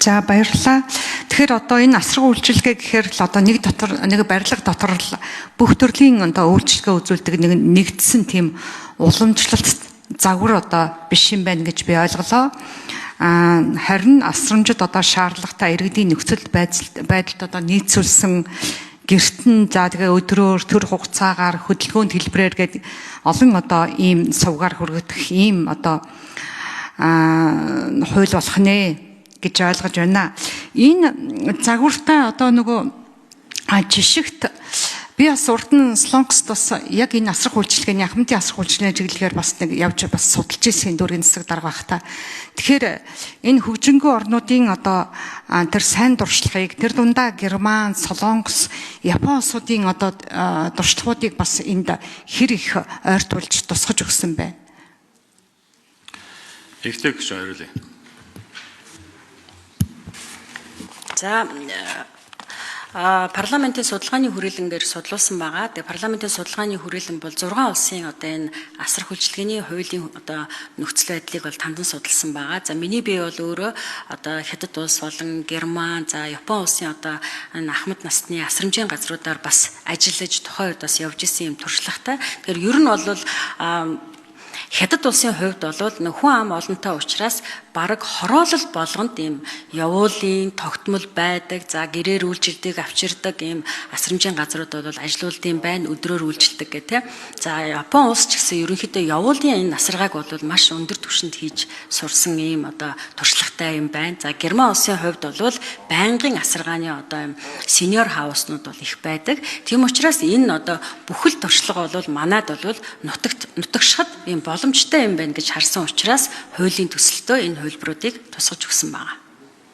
За баярлалаа. Тэгэхээр одоо энэ асраг үйлчилгээ гэхээр л одоо нэг барилга дотор л бүх төрлийн одоо үйлчилгээ үзүүлдэг нэгдсэн тийм уламжлалт загвар одоо биш юм байна гэж би ойлголоо. Харин асрамжид одоо шаардлагатай иргэдийн нөхцөл байдалд одоо нийцүүлсэн гэртэн за тэгээ өдрөөр төр хугацаагаар хөдөлгөөнд хэлбэрээр гээд олон одоо ийм сувгаар хүргэх ийм одоо хууль болох нэ гэж ойлгож байна. Энэ загвартай одоо нөгөө жишгт би бас урд нь Солонгост бас яг энэ асрах үйлчилгээний ахмадын асрах үйлчилгээний чиглэлээр бас нэг явж бас судалж ирсэн дүүргийн засаг дарга багтаа. Тэгэхээр энэ хөгжингөө орнуудын одоо тэр сайн дуршлагыг тэр дундаа Герман, Солонгос, Япон улсуудын одоо дуршлагуудыг бас энд хэр их ойртуулж тусгаж өгсөн бэ? Ихтэй гэж хариулъя. За парламентын судалгааны хүрээлэнгээр судлуулсан байгаа. Тэгээ парламентын судалгааны хүрээлэн бол 6 улсын одоо энэ асрах үйлчилгээний хуулийн одоо нөхцөл байдлыг бол тандан судалсан байгаа. За миний бие бол өөрөө одоо Хятад улс болон Герман, за Япон улсын одоо энэ ахмад насны асрамжийн газруудаар бас ажиллаж тухайн үед бас явж исэн юм туршлагатай. Тэгэхээр ер нь бол Хятад улсын хувьд бол хүн ам олонтой учраас бараг хороолол болгонд ийм явуулын тогтмол байдаг. За гэрээр үйлчилдэг, авчирдаг ийм асрамжийн газрууд бол ажилуулдсан байна, өдрөөр үйлчилдэг гэх тээ. За Япон улс ч гэсэн ерөнхийдөө явуулын энэ насаргааг бол маш өндөр түвшинд хийж сурсан ийм одоо туршлагатай юм байна. За Герман улсын хувьд бол байнгын асаргааны одоо ийм senior house-нууд бол их байдаг. Тийм учраас энэ одоо бүхэл туршлага бол манайд бол нутагшхад ийм боломжтой юм байна гэж харсан учраас хуулийн төсөлтөө энэ хувилбаруудыг тусгаж өгсөн байна.